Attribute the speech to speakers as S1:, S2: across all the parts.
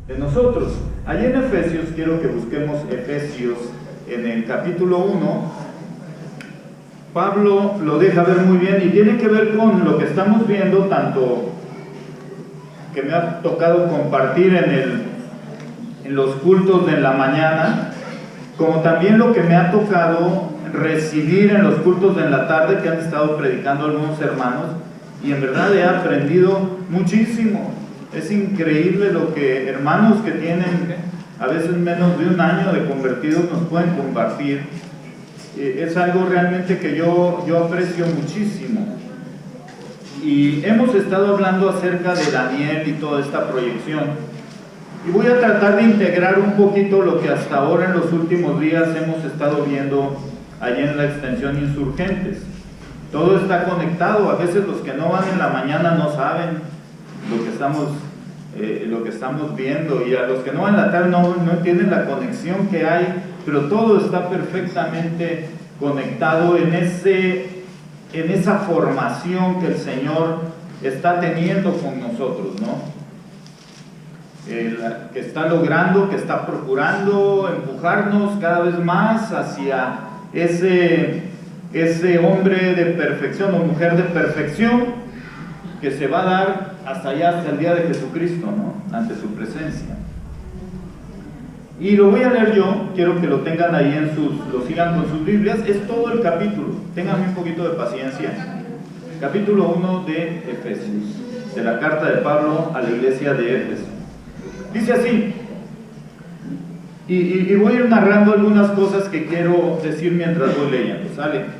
S1: de nosotros. Allí en Efesios, quiero que busquemos Efesios en el capítulo 1. Pablo lo deja ver muy bien y tiene que ver con lo que estamos viendo, tanto que me ha tocado compartir en los cultos de la mañana, como también lo que me ha tocado recibir en los cultos de la tarde que han estado predicando algunos hermanos, y en verdad he aprendido muchísimo. Es increíble lo que hermanos que tienen a veces menos de un año de convertidos nos pueden compartir. Es algo realmente que yo aprecio muchísimo. Y hemos estado hablando acerca de Daniel y toda esta proyección. Y voy a tratar de integrar un poquito lo que hasta ahora en los últimos días hemos estado viendo allí en la extensión Insurgentes. Todo está conectado. A veces los que no van en la mañana no saben lo que estamos viendo, y a los que no van en la tarde no entienden la conexión que hay, pero todo está perfectamente conectado en esa formación que el Señor está teniendo con nosotros, ¿no? Que está logrando, que está procurando empujarnos cada vez más hacia ese hombre de perfección o mujer de perfección que se va a dar hasta allá, hasta el día de Jesucristo, ¿no? Ante su presencia. Y lo voy a leer yo, quiero que lo tengan ahí lo sigan con sus Biblias. Es todo el capítulo, tengan un poquito de paciencia. Capítulo 1 de Efesios, de la carta de Pablo a la iglesia de Éfeso. Dice así, y voy a ir narrando algunas cosas que quiero decir mientras voy leyendo, ¿sale?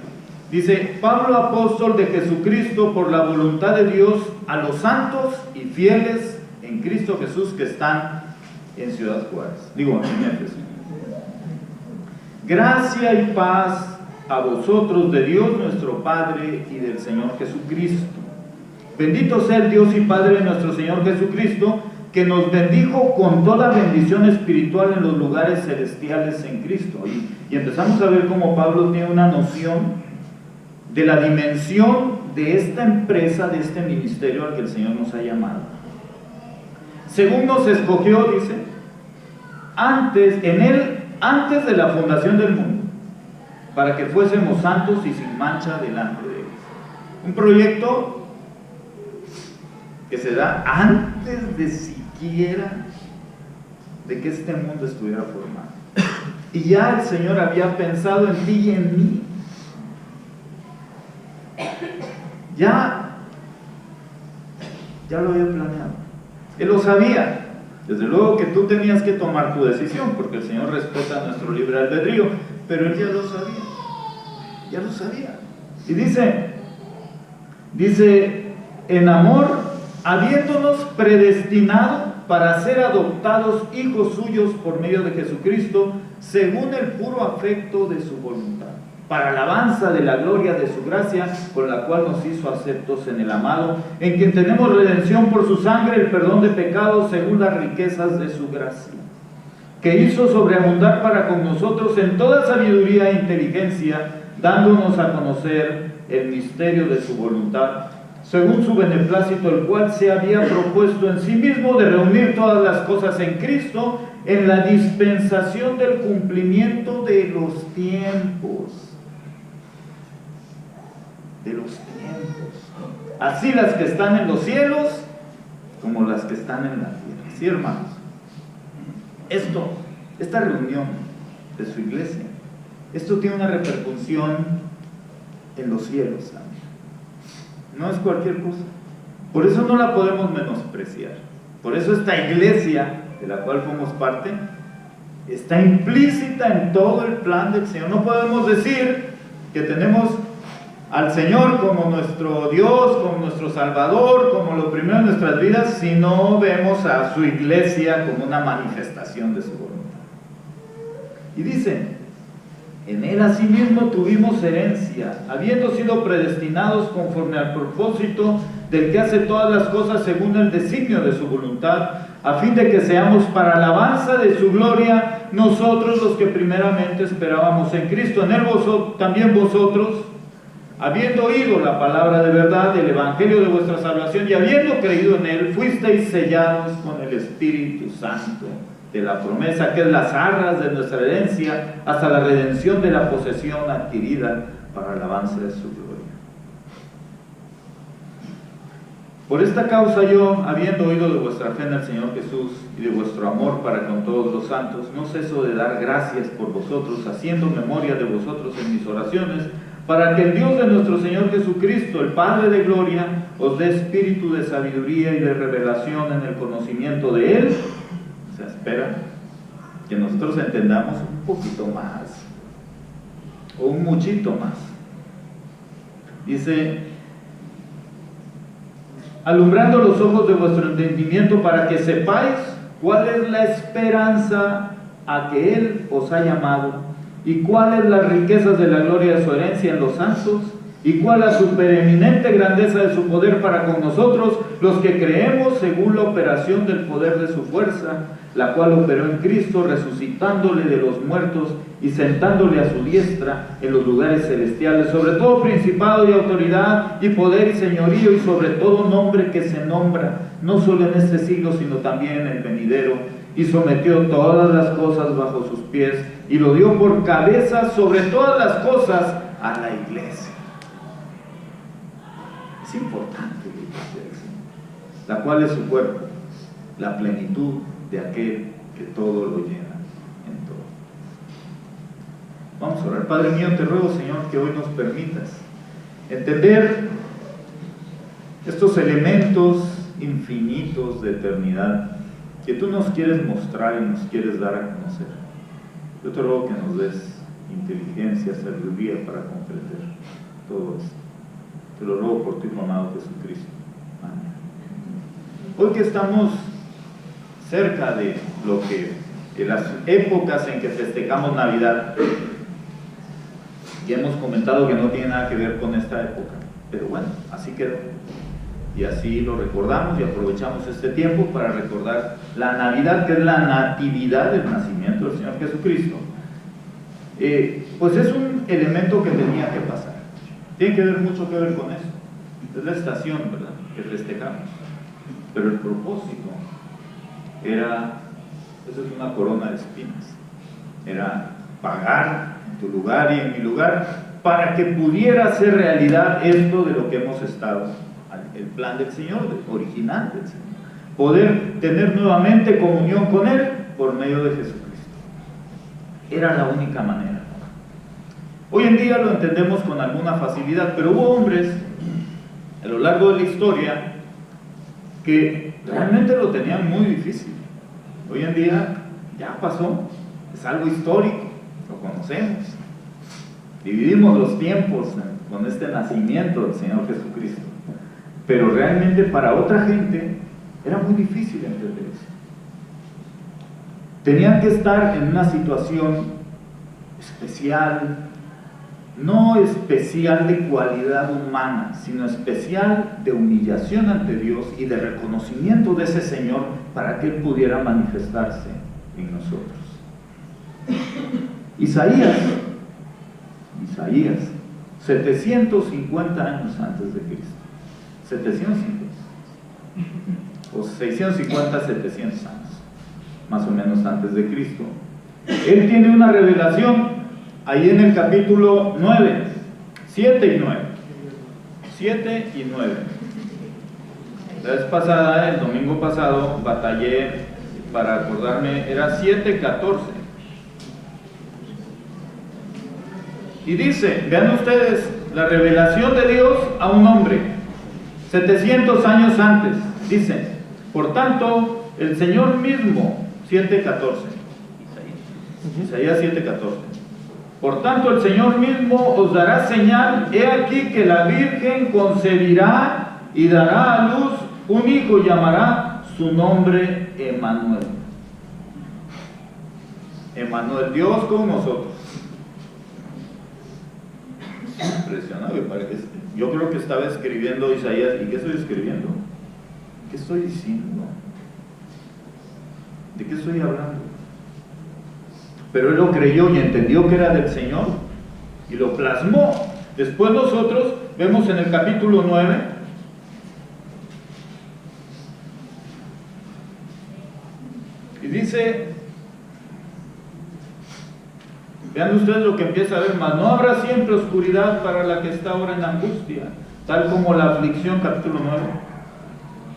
S1: Dice: Pablo, apóstol de Jesucristo, por la voluntad de Dios, a los santos y fieles en Cristo Jesús que están en Ciudad Juárez, en Éfeso. Gracia y paz a vosotros de Dios nuestro Padre y del Señor Jesucristo. Bendito sea el Dios y Padre de nuestro Señor Jesucristo, que nos bendijo con toda bendición espiritual en los lugares celestiales en Cristo. Y empezamos a ver cómo Pablo tiene una noción de la dimensión de esta empresa, de este ministerio al que el Señor nos ha llamado. Según nos escogió, dice, antes de la fundación del mundo, para que fuésemos santos y sin mancha delante de Él. Un proyecto que se da antes de siquiera de que este mundo estuviera formado. Y ya el Señor había pensado en ti y en mí. Ya lo había planeado. Él lo sabía. Desde luego que tú tenías que tomar tu decisión, porque el Señor respeta nuestro libre albedrío, pero Él ya lo sabía. Ya lo sabía. Y dice, en amor, habiéndonos predestinado para ser adoptados hijos suyos por medio de Jesucristo, según el puro afecto de su voluntad, para alabanza de la gloria de su gracia, con la cual nos hizo aceptos en el amado, en quien tenemos redención por su sangre, el perdón de pecados según las riquezas de su gracia, que hizo sobreabundar para con nosotros en toda sabiduría e inteligencia, dándonos a conocer el misterio de su voluntad, según su beneplácito, el cual se había propuesto en sí mismo de reunir todas las cosas en Cristo, en la dispensación del cumplimiento de los tiempos. De los tiempos. Así las que están en los cielos, como las que están en la tierra. Sí, hermanos. Esta reunión de su iglesia, esto tiene una repercusión en los cielos también. No es cualquier cosa. Por eso no la podemos menospreciar. Por eso esta iglesia, de la cual somos parte, está implícita en todo el plan del Señor. No podemos decir que tenemos al Señor como nuestro Dios, como nuestro Salvador, como lo primero en nuestras vidas, si no vemos a su iglesia como una manifestación de su voluntad. Y dice: en Él asimismo tuvimos herencia, habiendo sido predestinados conforme al propósito del que hace todas las cosas según el designio de su voluntad, a fin de que seamos para alabanza de su gloria, nosotros los que primeramente esperábamos en Cristo. En Él también vosotros, habiendo oído la palabra de verdad, el evangelio de vuestra salvación, y habiendo creído en él, fuisteis sellados con el Espíritu Santo de la promesa, que es las arras de nuestra herencia, hasta la redención de la posesión adquirida para el avance de su gloria. Por esta causa yo, habiendo oído de vuestra fe en el Señor Jesús y de vuestro amor para con todos los santos, no ceso de dar gracias por vosotros, haciendo memoria de vosotros en mis oraciones, para que el Dios de nuestro Señor Jesucristo, el Padre de gloria, os dé espíritu de sabiduría y de revelación en el conocimiento de Él. Se espera que nosotros entendamos un poquito más, o un muchito más. Dice, alumbrando los ojos de vuestro entendimiento para que sepáis cuál es la esperanza a que Él os ha llamado, y cuáles las riquezas de la gloria de su herencia en los santos, y cuál la supereminente grandeza de su poder para con nosotros, los que creemos según la operación del poder de su fuerza, la cual operó en Cristo, resucitándole de los muertos y sentándole a su diestra en los lugares celestiales, sobre todo principado y autoridad y poder y señorío, y sobre todo nombre que se nombra, no solo en este siglo, sino también en el venidero, y sometió todas las cosas bajo sus pies, y lo dio por cabeza sobre todas las cosas a la iglesia. Es importante la iglesia, la cual es su cuerpo, la plenitud de aquel que todo lo llena en todo. Vamos a orar. Padre mío, te ruego, Señor, que hoy nos permitas entender estos elementos infinitos de eternidad que tú nos quieres mostrar y nos quieres dar a conocer. Yo te ruego que nos des inteligencia, sabiduría para comprender todo esto. Te lo ruego por tu Hijo amado Jesucristo. Amén. Hoy que estamos cerca de las épocas en que festejamos Navidad, y hemos comentado que no tiene nada que ver con esta época, pero bueno, así quedó. Y así lo recordamos y aprovechamos este tiempo para recordar la Navidad, que es la natividad del nacimiento del Señor Jesucristo. Pues es un elemento que tenía que pasar. Tiene que ver mucho que ver con eso. Es la estación, ¿verdad?, que festejamos. Pero el propósito era, eso es una corona de espinas, era pagar en tu lugar y en mi lugar para que pudiera ser realidad esto de lo que hemos estado, el plan del Señor, original del Señor, poder tener nuevamente comunión con Él por medio de Jesucristo. Era la única manera. Hoy en día lo entendemos con alguna facilidad, pero hubo hombres a lo largo de la historia que realmente lo tenían muy difícil. Hoy en día ya pasó, es algo histórico, lo conocemos. Dividimos los tiempos con este nacimiento del Señor Jesucristo. Pero realmente para otra gente era muy difícil entender eso. Tenían que estar en una situación especial, no especial de cualidad humana, sino especial de humillación ante Dios y de reconocimiento de ese Señor para que Él pudiera manifestarse en nosotros. Isaías, 750 años antes de Cristo, 750 o 650, 700 años más o menos antes de Cristo, Él tiene una revelación ahí en el capítulo 9, 7 y 9. 7 y 9. La vez pasada, el domingo pasado, batallé para acordarme, era 7:14. Y dice, vean ustedes, la revelación de Dios a un hombre, 700 años antes. Dice, por tanto, el Señor mismo, 7:14. Isaías 7:14. Por tanto, el Señor mismo os dará señal, he aquí que la Virgen concebirá y dará a luz un hijo, y llamará su nombre Emmanuel. Emmanuel, Dios con nosotros. Impresionante, parece. Yo creo que estaba escribiendo Isaías, ¿y qué estoy escribiendo? ¿Qué estoy diciendo? ¿De qué estoy hablando? Pero él lo creyó y entendió que era del Señor y lo plasmó Después nosotros vemos en el capítulo 9, y dice, vean ustedes lo que empieza a ver, mas no habrá siempre oscuridad para la que está ahora en angustia, tal como la aflicción, capítulo 9,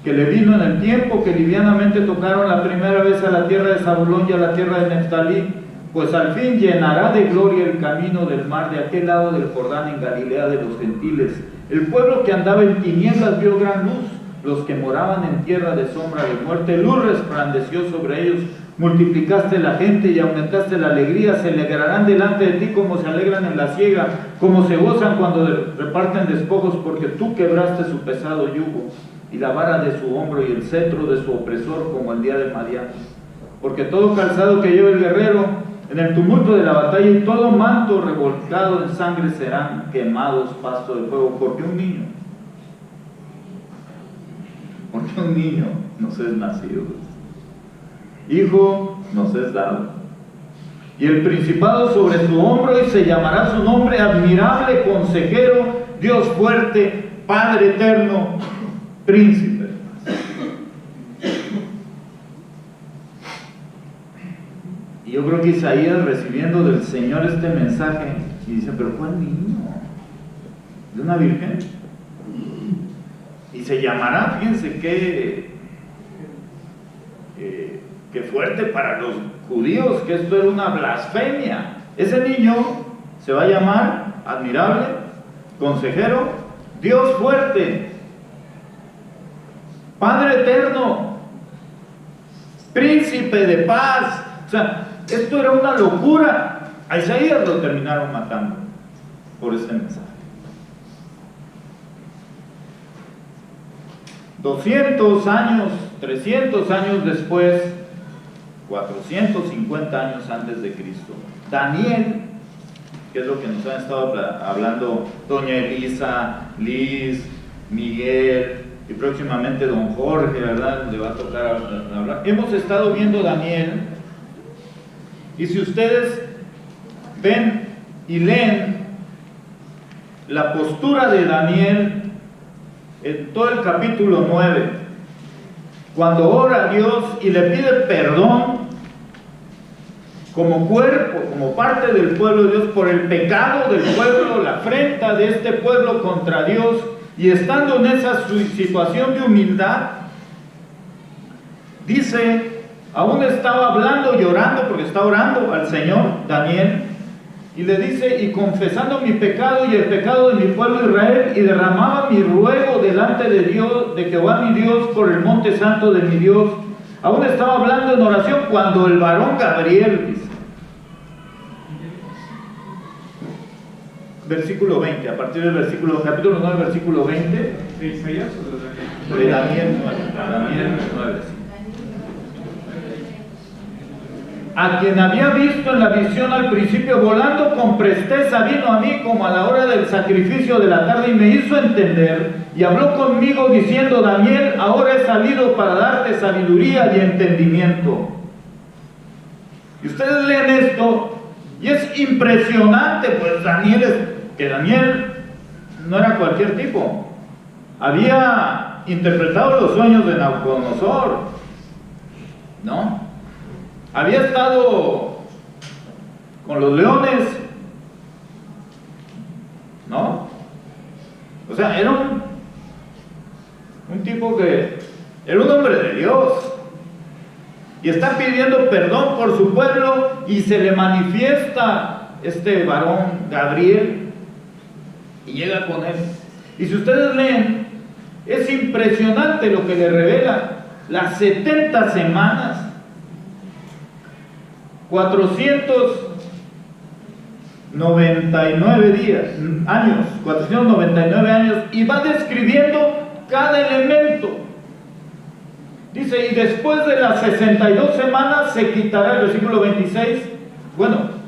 S1: que le vino en el tiempo que livianamente tocaron la primera vez a la tierra de Zabulón y a la tierra de Neftalí, pues al fin llenará de gloria el camino del mar de aquel lado del Jordán en Galilea de los gentiles. El pueblo que andaba en tinieblas vio gran luz, los que moraban en tierra de sombra de muerte, luz resplandeció sobre ellos. Multiplicaste la gente y aumentaste la alegría, se alegrarán delante de ti como se alegran en la siega, como se gozan cuando reparten despojos, porque tú quebraste su pesado yugo y la vara de su hombro y el cetro de su opresor como el día de Madián. Porque todo calzado que lleva el guerrero en el tumulto de la batalla y todo manto revolcado en sangre serán quemados pasto de fuego, porque un niño nos es nacido, hijo nos es dado, y el principado sobre su hombro, y se llamará su nombre admirable, consejero, Dios fuerte, Padre eterno, príncipe. Y yo creo que Isaías, recibiendo del Señor este mensaje, y dice, pero ¿cuál niño? ¿De una virgen? Y se llamará, fíjense qué fuerte para los judíos, que esto era una blasfemia. Ese niño se va a llamar admirable, consejero, Dios fuerte, Padre eterno, príncipe de paz. O sea, esto era una locura. A Isaías lo terminaron matando por este mensaje. 200 años, 300 años después, 450 años antes de Cristo, Daniel, que es lo que nos han estado hablando doña Elisa, Liz, Miguel y próximamente don Jorge, ¿verdad? Le va a tocar hablar. Hemos estado viendo Daniel, y si ustedes ven y leen la postura de Daniel en todo el capítulo 9, cuando ora a Dios y le pide perdón como cuerpo, como parte del pueblo de Dios, por el pecado del pueblo, la afrenta de este pueblo contra Dios, y estando en esa situación de humildad, dice, aún estaba hablando, llorando, porque está orando al Señor, Daniel, y le dice, y confesando mi pecado y el pecado de mi pueblo Israel, y derramaba mi ruego delante de Dios, de Jehová mi Dios, por el monte santo de mi Dios. Aún estaba hablando en oración cuando el varón Gabriel, dice, versículo 20, a partir del capítulo 9, versículo 20,
S2: ¿de Isaías o de
S1: Daniel 9, sí. A quien había visto en la visión al principio volando con presteza, vino a mí como a la hora del sacrificio de la tarde y me hizo entender y habló conmigo diciendo, Daniel, ahora he salido para darte sabiduría y entendimiento. Y ustedes leen esto y es impresionante, pues Daniel no era cualquier tipo. Había interpretado los sueños de Nabucodonosor, ¿no? Había estado con los leones, ¿no? O sea, era un tipo que era un hombre de Dios y está pidiendo perdón por su pueblo, y se le manifiesta este varón Gabriel y llega con él. Y si ustedes leen, es impresionante lo que le revela. Las 70 semanas, 499 años, y va describiendo cada elemento. Dice, y después de las 62 semanas se quitará, el versículo 26, bueno,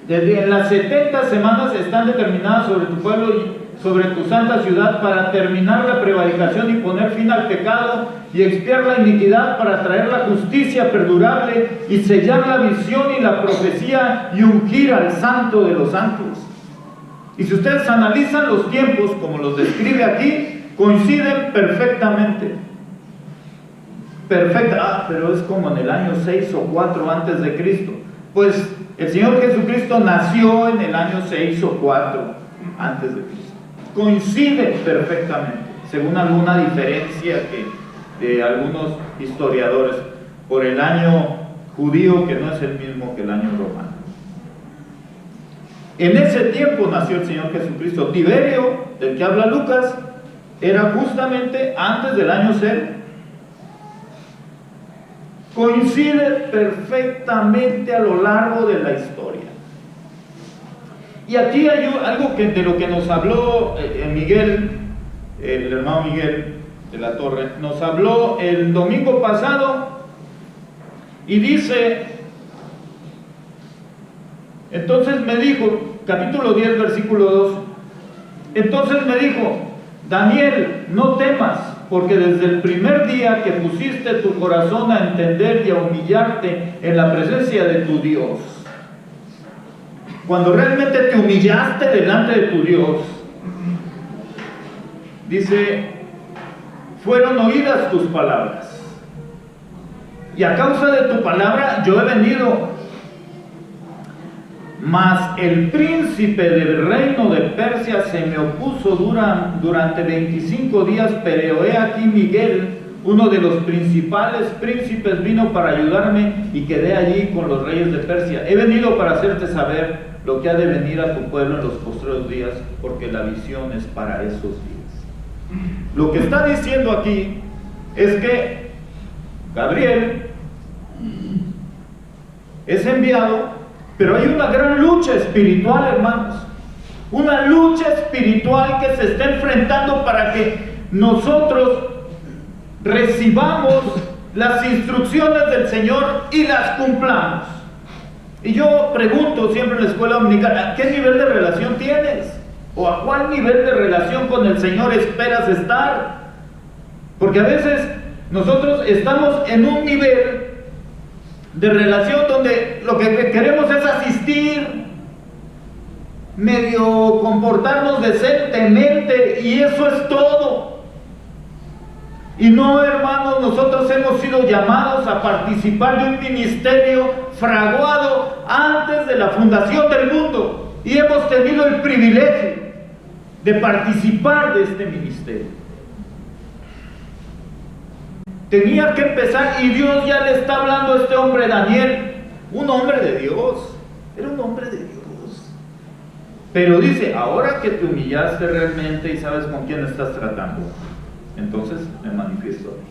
S1: en las 70 semanas están determinadas sobre tu pueblo y sobre tu santa ciudad para terminar la prevaricación y poner fin al pecado y expiar la iniquidad, para traer la justicia perdurable y sellar la visión y la profecía y ungir al santo de los santos. Y si ustedes analizan los tiempos, como los describe aquí, coinciden perfectamente. Perfecta. Pero es como en el año 6 o 4 antes de Cristo. Pues el Señor Jesucristo nació en el año 6 o 4 antes de Cristo. Coincide perfectamente, según alguna diferencia que de algunos historiadores, por el año judío que no es el mismo que el año romano. En ese tiempo nació el Señor Jesucristo. Tiberio, del que habla Lucas, era justamente antes del año 0. Coincide perfectamente a lo largo de la historia. Y aquí hay algo de lo que nos habló Miguel, el hermano Miguel de la Torre, nos habló el domingo pasado y dice, entonces me dijo, capítulo 10, versículo 2, entonces me dijo, Daniel, no temas, porque desde el primer día que pusiste tu corazón a entender y a humillarte en la presencia de tu Dios, cuando realmente te humillaste delante de tu Dios, dice, fueron oídas tus palabras, y a causa de tu palabra yo he venido. Mas el príncipe del reino de Persia se me opuso durante 25 días, pero he aquí Miguel, uno de los principales príncipes, vino para ayudarme y quedé allí con los reyes de Persia. He venido para hacerte saber lo que ha de venir a tu pueblo en los postreros días, porque la visión es para esos días. Lo que está diciendo aquí es que Gabriel es enviado, pero hay una gran lucha espiritual, hermanos. Una lucha espiritual que se está enfrentando para que nosotros recibamos las instrucciones del Señor y las cumplamos. Y yo pregunto siempre en la escuela dominical, ¿a qué nivel de relación tienes? ¿O a cuál nivel de relación con el Señor esperas estar? Porque a veces nosotros estamos en un nivel de relación donde lo que queremos es asistir, medio comportarnos decentemente, y eso es todo. Y no, hermanos, nosotros hemos sido llamados a participar de un ministerio fraguado antes de la fundación del mundo, y hemos tenido el privilegio de participar de este ministerio. Tenía que empezar, y Dios ya le está hablando a este hombre Daniel, un hombre de Dios, era un hombre de Dios. Pero dice, ahora que te humillaste realmente y sabes con quién estás tratando, entonces me manifiesto a ti.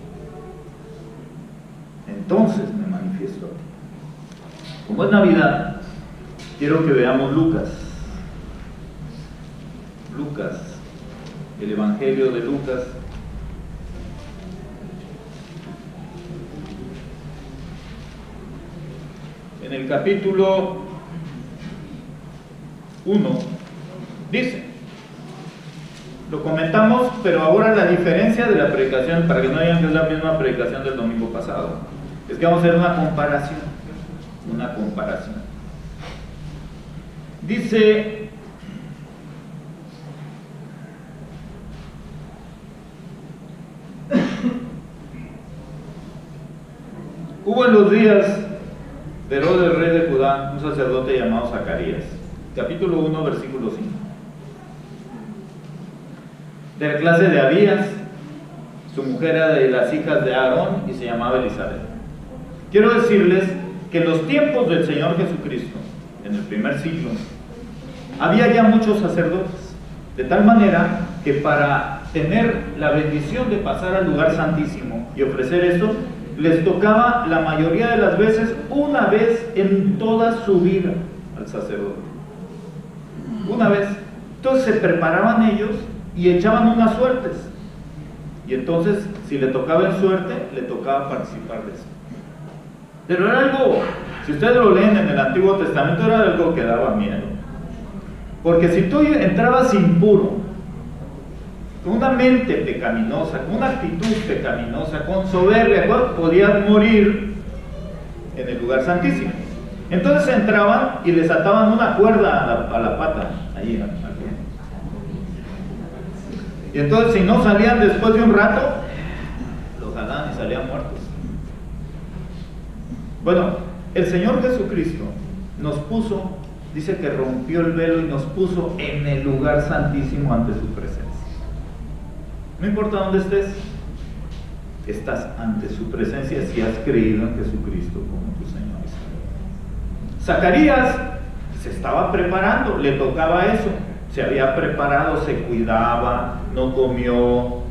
S1: Entonces me manifiesto a ti. Como es Navidad, quiero que veamos Lucas, el Evangelio de Lucas. En el capítulo 1 dice, lo comentamos, pero ahora la diferencia de la predicación, para que no digan que es la misma predicación del domingo pasado, es que vamos a hacer una comparación. Dice, hubo en los días de Herodes, rey de Judá, un sacerdote llamado Zacarías, capítulo 1, versículo 5, de la clase de Abías. Su mujer era de las hijas de Aarón y se llamaba Elizabeth. Quiero decirles que en los tiempos del Señor Jesucristo, en el primer siglo, había ya muchos sacerdotes, de tal manera que para tener la bendición de pasar al lugar santísimo y ofrecer esto, les tocaba la mayoría de las veces una vez en toda su vida al sacerdote. Una vez. Entonces se preparaban ellos y echaban unas suertes. Y entonces, si le tocaba en suerte, le tocaba participar de eso. Pero era algo, si ustedes lo leen en el Antiguo Testamento, era algo que daba miedo. Porque si tú entrabas impuro, con una mente pecaminosa, con una actitud pecaminosa, con soberbia, podías morir en el lugar santísimo. Entonces entraban y les ataban una cuerda a la pata, ahí, Y entonces, si no salían después de un rato, los jalaban y salían muertos. Bueno, el Señor Jesucristo nos puso, dice que rompió el velo y nos puso en el lugar santísimo ante su presencia. No importa dónde estés, estás ante su presencia si has creído en Jesucristo como tu Señor y Salvador. Zacarías se estaba preparando, le tocaba eso, se había preparado, se cuidaba, no comió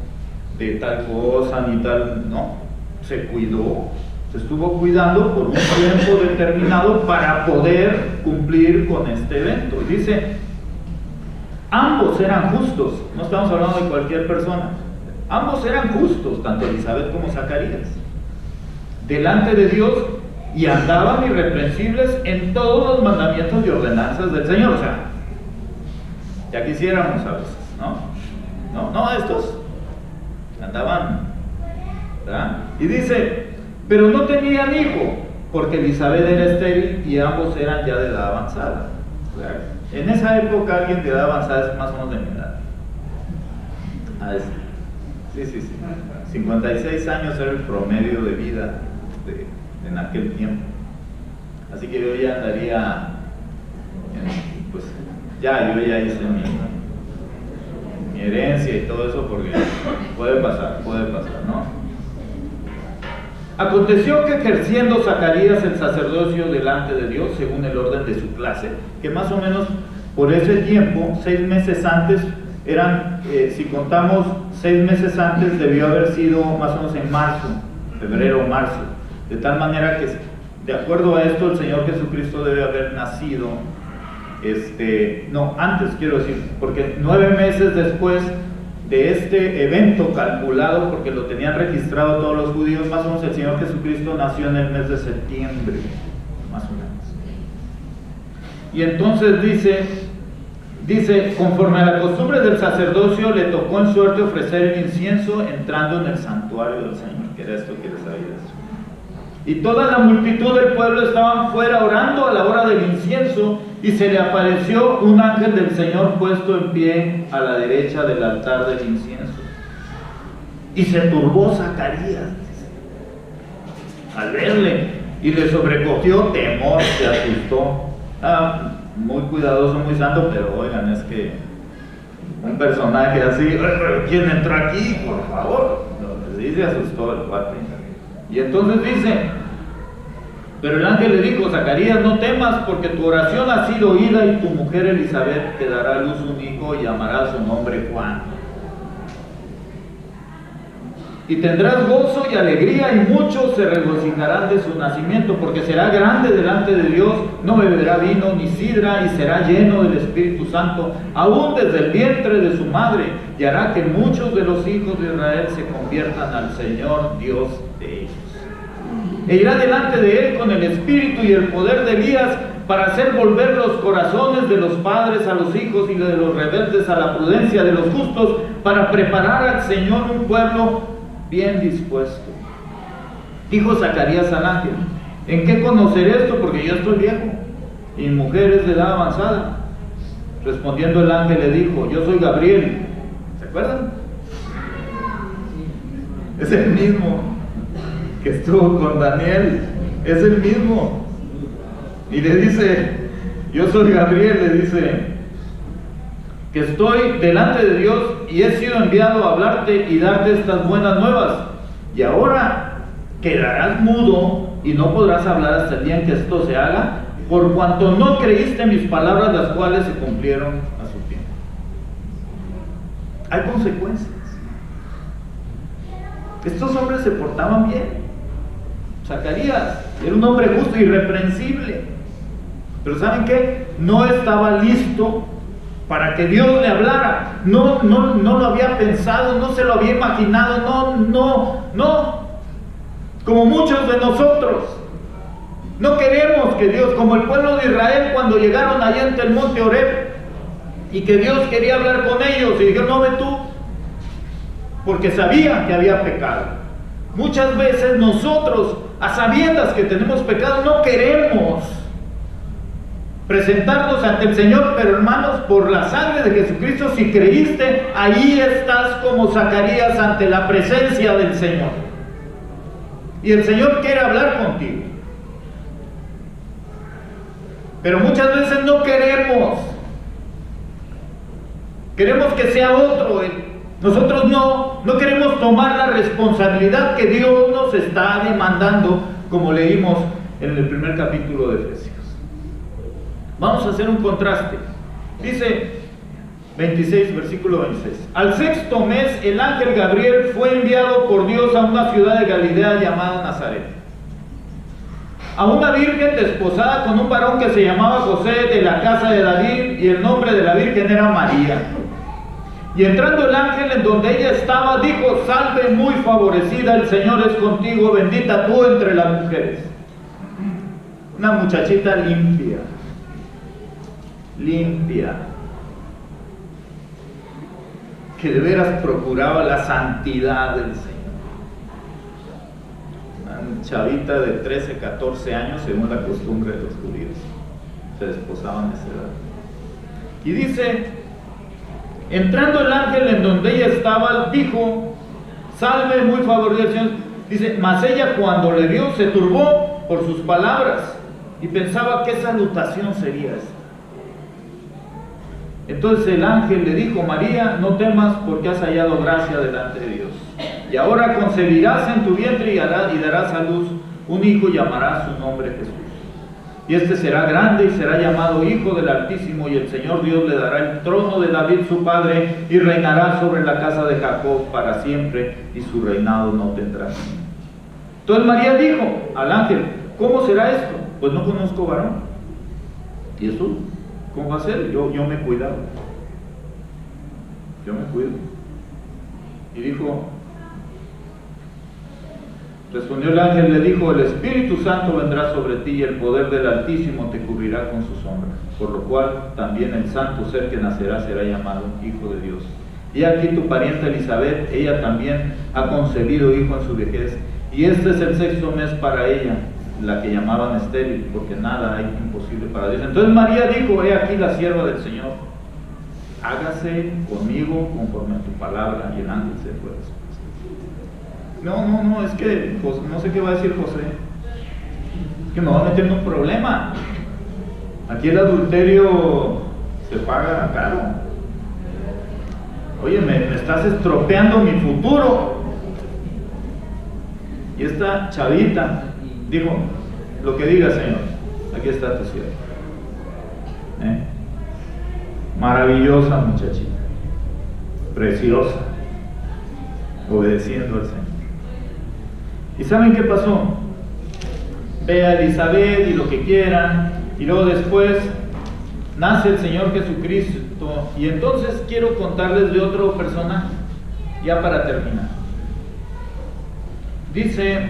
S1: de tal cosa ni tal, no, se cuidó, se estuvo cuidando por un tiempo determinado para poder cumplir con este evento. Y dice, ambos eran justos, no estamos hablando de cualquier persona, ambos eran justos, tanto Elizabeth como Zacarías, delante de Dios, y andaban irreprensibles en todos los mandamientos y ordenanzas del Señor. O sea, ya quisiéramos a veces, ¿no? Estos andaban, ¿verdad? Y dice, pero no tenían hijo, porque Elizabeth era estéril y ambos eran ya de edad avanzada. O sea, en esa época alguien de edad avanzada es más o menos de mi edad. Sí. 56 años era el promedio de vida en aquel tiempo. Así que yo ya andaría, pues ya, yo ya hice mi herencia y todo eso, porque puede pasar, ¿no? Aconteció que ejerciendo Zacarías el sacerdocio delante de Dios, según el orden de su clase, que más o menos por ese tiempo, 6 meses antes, eran, si contamos 6 meses antes, debió haber sido más o menos en marzo, febrero o marzo, de tal manera que, de acuerdo a esto, el Señor Jesucristo debe haber nacido, no, antes quiero decir, porque 9 meses después de este evento calculado, porque lo tenían registrado todos los judíos, más o menos el Señor Jesucristo nació en el mes de septiembre, más o menos. Y entonces dice, conforme a la costumbre del sacerdocio, le tocó en suerte ofrecer el incienso entrando en el santuario del Señor, que era esto que les había dicho. Y toda la multitud del pueblo estaban fuera orando a la hora del incienso, y se le apareció un ángel del Señor puesto en pie a la derecha del altar del incienso. Y se turbó Zacarías al verle, y le sobrecogió temor, se asustó. Muy cuidadoso, muy santo, pero oigan, es que un personaje así, ¿quién entró aquí? Por favor. Sí, se asustó el cuate. Y entonces dice, pero el ángel le dijo, Zacarías, no temas, porque tu oración ha sido oída, y tu mujer Elizabeth te dará a luz un hijo y llamará su nombre Juan. Y tendrás gozo y alegría, y muchos se regocijarán de su nacimiento, porque será grande delante de Dios, no beberá vino ni sidra, y será lleno del Espíritu Santo, aún desde el vientre de su madre, y hará que muchos de los hijos de Israel se conviertan al Señor Dios de ellos. E irá delante de él con el espíritu y el poder de Elías, para hacer volver los corazones de los padres a los hijos y de los rebeldes a la prudencia de los justos, para preparar al Señor un pueblo bien dispuesto. Dijo Zacarías al ángel, ¿en qué conocer esto? Porque yo estoy viejo y mi mujer es de edad avanzada. Respondiendo el ángel le dijo, yo soy Gabriel. ¿Se acuerdan? Es el mismo que estuvo con Daniel, es el mismo. Y le dice, yo soy Gabriel, le dice, que estoy delante de Dios y he sido enviado a hablarte y darte estas buenas nuevas. Y ahora quedarás mudo y no podrás hablar hasta el día en que esto se haga, por cuanto no creíste mis palabras, las cuales se cumplieron a su tiempo. Hay consecuencias. Estos hombres se portaban bien. Zacarías era un hombre justo, irreprensible, pero ¿saben qué? No estaba listo para que Dios le hablara. No lo había pensado, no se lo había imaginado, no. Como muchos de nosotros, no queremos que Dios, como el pueblo de Israel cuando llegaron allá ante el monte Horeb, y que Dios quería hablar con ellos, y dijeron, no, ve tú, porque sabían que había pecado. Muchas veces nosotros, a sabiendas que tenemos pecado, no queremos presentarnos ante el Señor, pero hermanos, por la sangre de Jesucristo, si creíste, ahí estás como Zacarías ante la presencia del Señor. Y el Señor quiere hablar contigo. Pero muchas veces no queremos. Queremos que sea otro. Nosotros no queremos tomar la responsabilidad que Dios nos está demandando, como leímos en el primer capítulo de Efesios. Vamos a hacer un contraste. Dice 26, versículo 26. Al sexto mes, el ángel Gabriel fue enviado por Dios a una ciudad de Galilea llamada Nazaret, a una virgen desposada con un varón que se llamaba José, de la casa de David, y el nombre de la virgen era María. Y entrando el ángel en donde ella estaba, dijo: salve muy favorecida, el Señor es contigo, bendita tú entre las mujeres. Una muchachita limpia, que de veras procuraba la santidad del Señor. Una chavita de 13, 14 años, según la costumbre de los judíos, se desposaban a esa edad. Y dice: entrando el ángel en donde ella estaba, dijo: salve muy favorecida el Señor. Dice: mas ella, cuando le vio, se turbó por sus palabras y pensaba qué salutación sería esta. Entonces el ángel le dijo: María, no temas, porque has hallado gracia delante de Dios. Y ahora concebirás en tu vientre y darás a luz un hijo, y llamarás su nombre Jesús. Y este será grande y será llamado Hijo del Altísimo, y el Señor Dios le dará el trono de David su padre, y reinará sobre la casa de Jacob para siempre, y su reinado no tendrá fin. Entonces María dijo al ángel: ¿cómo será esto? Pues no conozco varón. ¿Y eso cómo va a ser? Yo me he cuidado. Yo me cuido. Y dijo, respondió el ángel, le dijo: el Espíritu Santo vendrá sobre ti, y el poder del Altísimo te cubrirá con su sombra, por lo cual también el santo ser que nacerá será llamado Hijo de Dios. Y aquí tu parienta Elizabeth, ella también ha concebido hijo en su vejez, y este es el sexto mes para ella, la que llamaban estéril, porque nada hay imposible para Dios. Entonces María dijo: he aquí la sierva del Señor, hágase conmigo conforme a tu palabra. Y el ángel se fue. No, es que no sé qué va a decir José, es que me va a meter en un problema. Aquí el adulterio se paga caro. Oye, me estás estropeando mi futuro. Y esta chavita dijo: lo que diga, Señor, aquí está tu sierva. Maravillosa muchachita, preciosa, obedeciendo al Señor. ¿Y saben qué pasó? Ve a Elizabeth y lo que quieran, y luego después nace el Señor Jesucristo. Y entonces quiero contarles de otro personaje, ya para terminar. Dice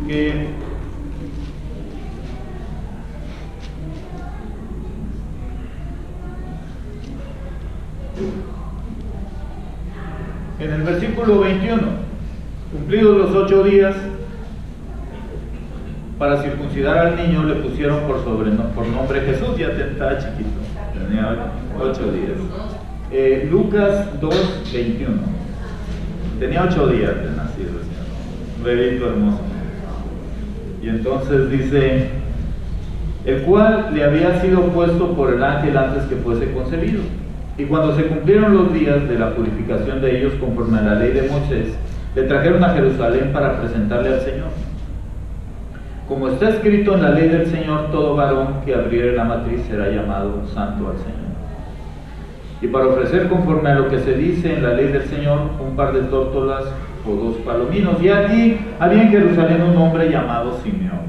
S1: que en el versículo 21, cumplidos los 8 días, para circuncidar al niño le pusieron por nombre Jesús. Ya estaba chiquito, tenía 8 días. Lucas 2:21, tenía 8 días de nacido, un bebito hermoso. Y entonces dice: el cual le había sido puesto por el ángel antes que fuese concebido. Y cuando se cumplieron los días de la purificación de ellos conforme a la ley de Moisés, le trajeron a Jerusalén para presentarle al Señor. Como está escrito en la ley del Señor, todo varón que abriere la matriz será llamado santo al Señor. Y para ofrecer conforme a lo que se dice en la ley del Señor, un par de tórtolas o 2 palominos. Y allí había en Jerusalén un hombre llamado Simeón.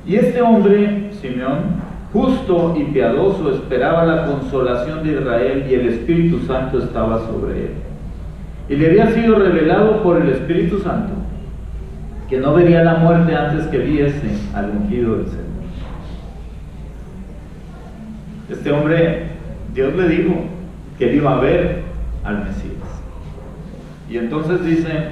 S1: Y este hombre, Simeón, justo y piadoso, esperaba la consolación de Israel, y el Espíritu Santo estaba sobre él. Y le había sido revelado por el Espíritu Santo que no vería la muerte antes que viese al ungido del Señor. Este hombre, Dios le dijo que él iba a ver al Mesías. Y entonces dice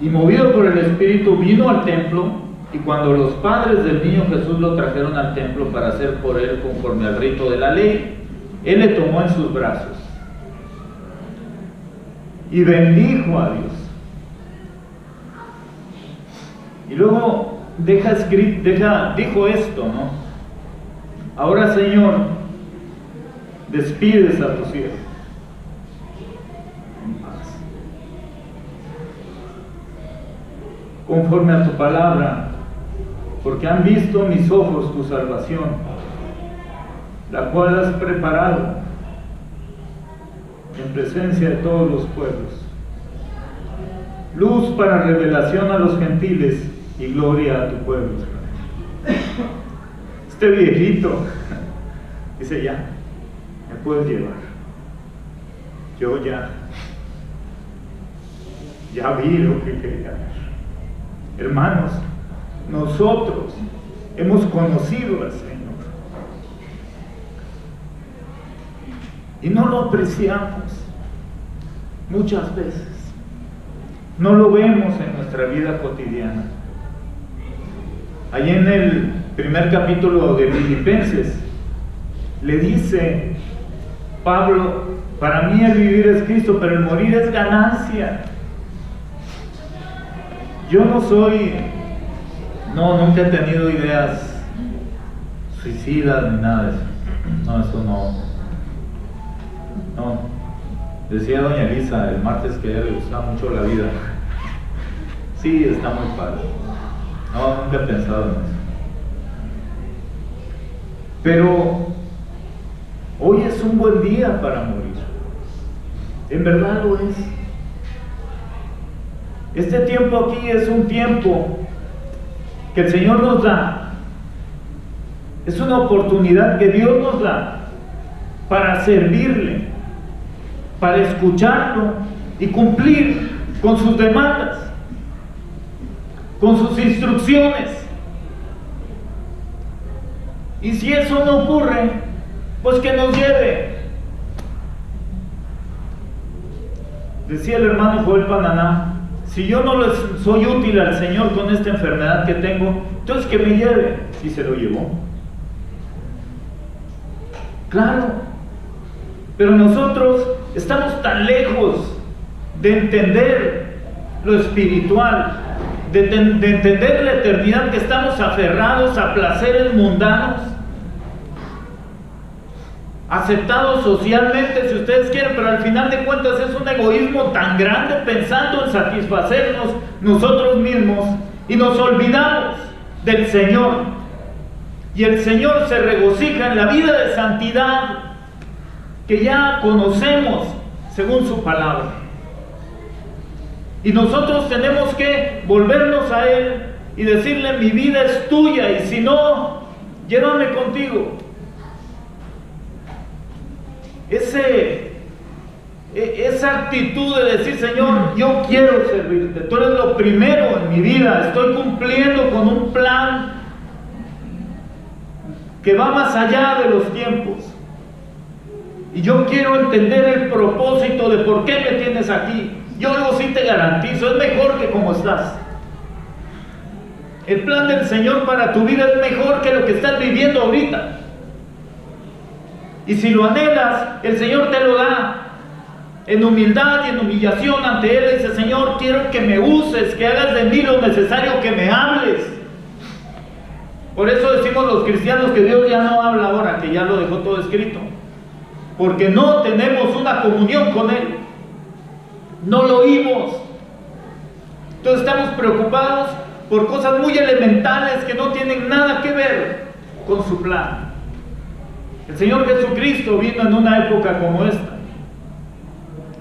S1: y movido por el Espíritu vino al templo, y cuando los padres del niño Jesús lo trajeron al templo para hacer por él conforme al rito de la ley, él le tomó en sus brazos y bendijo a Dios. Y luego dijo esto, ¿no? Ahora, Señor, despides a tu siervo en paz, conforme a tu palabra, porque han visto mis ojos tu salvación, la cual has preparado en presencia de todos los pueblos, luz para revelación a los gentiles y gloria a tu pueblo. Este viejito dice: ya, me puedes llevar, yo ya vi lo que quería ver. Hermanos, nosotros hemos conocido al Señor y no lo apreciamos muchas veces, no lo vemos en nuestra vida cotidiana. Allí en el primer capítulo de Filipenses le dice Pablo: para mí el vivir es Cristo, pero el morir es ganancia. Yo nunca he tenido ideas suicidas ni nada de eso. No, eso no. Decía doña Elisa el martes que a ella le gustaba mucho la vida. Sí, está muy padre. No, nunca he pensado en eso. Pero hoy es un buen día para morir. En verdad lo es. Este tiempo aquí es un tiempo que el Señor nos da. Es una oportunidad que Dios nos da para servirle, para escucharlo y cumplir con sus demandas, con sus instrucciones. Y si eso no ocurre, pues que nos lleve. Decía el hermano Joel Pananá: si yo no les soy útil al Señor con esta enfermedad que tengo, entonces que me lleve. Y se lo llevó. Claro, pero nosotros estamos tan lejos de entender lo espiritual, de entender la eternidad, que estamos aferrados a placeres mundanos, aceptados socialmente, si ustedes quieren, pero al final de cuentas es un egoísmo tan grande, pensando en satisfacernos nosotros mismos, y nos olvidamos del Señor. Y el Señor se regocija en la vida de santidad que ya conocemos según su palabra. Y nosotros tenemos que volvernos a Él y decirle: mi vida es tuya, y si no, llévame contigo. Esa actitud de decir: Señor, yo quiero servirte, tú eres lo primero en mi vida, estoy cumpliendo con un plan que va más allá de los tiempos, y yo quiero entender el propósito de por qué me tienes aquí. Yo luego sí te garantizo, es mejor que como estás. El plan del Señor para tu vida es mejor que lo que estás viviendo ahorita. Y si lo anhelas, el Señor te lo da en humildad y en humillación ante Él. Dice: Señor, quiero que me uses, que hagas de mí lo necesario, que me hables. Por eso decimos los cristianos que Dios ya no habla ahora, que ya lo dejó todo escrito, porque no tenemos una comunión con Él, no lo oímos. Entonces estamos preocupados por cosas muy elementales que no tienen nada que ver con su plan. El Señor Jesucristo vino en una época como esta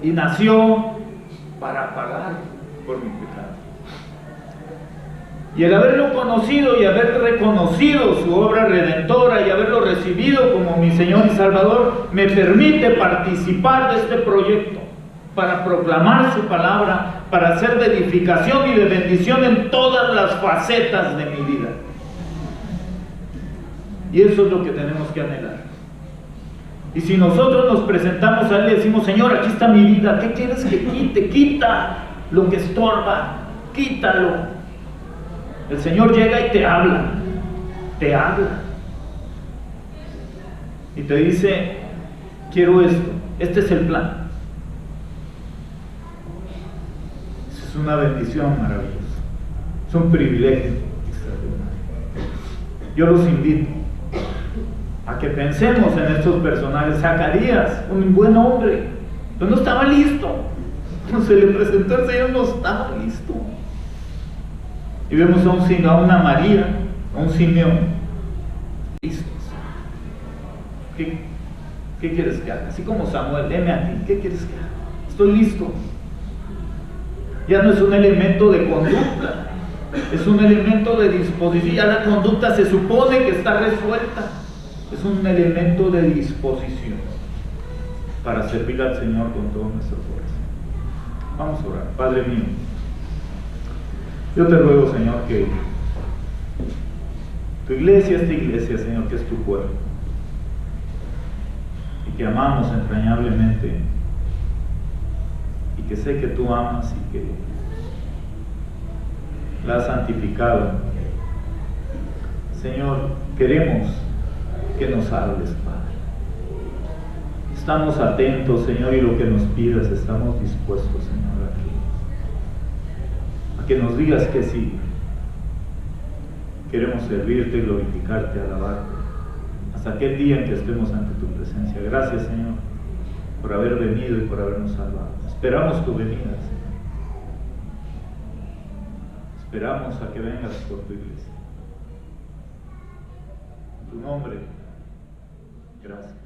S1: y nació para pagar por mi pecado. Y el haberlo conocido y haber reconocido su obra redentora y haberlo recibido como mi Señor y Salvador, me permite participar de este proyecto para proclamar su palabra, para ser de edificación y de bendición en todas las facetas de mi vida. Y eso es lo que tenemos que anhelar. Y si nosotros nos presentamos a Él y decimos: Señor, aquí está mi vida, ¿qué quieres que quite? Quita lo que estorba, quítalo. El Señor llega y te habla, y te dice, quiero esto, este es el plan. Eso es una bendición maravillosa, es un privilegio extraordinario. Yo los invito a que pensemos en estos personajes. Zacarías, un buen hombre, pero no estaba listo. Cuando se le presentó el Señor, no estaba listo. Y vemos a una María, a un Simeón, listos. ¿Qué quieres que haga? Así como Samuel, heme aquí, ¿qué quieres que haga? Estoy listo. Ya no es un elemento de conducta, es un elemento de disposición. Ya la conducta se supone que está resuelta, es un elemento de disposición para servir al Señor con todo nuestro corazón. Vamos a orar. Padre mío, yo te ruego, Señor, que tu iglesia, esta iglesia, Señor, que es tu pueblo, y que amamos entrañablemente, y que sé que tú amas y que la has santificado. Señor, queremos que nos hables, Padre. Estamos atentos, Señor, y lo que nos pidas, estamos dispuestos, Señor, a que nos digas que sí. Queremos servirte, glorificarte, alabarte, hasta aquel día en que estemos ante tu presencia. Gracias, Señor, por haber venido y por habernos salvado. Esperamos tu venida, Señor. Esperamos a que vengas por tu iglesia. En tu nombre, gracias.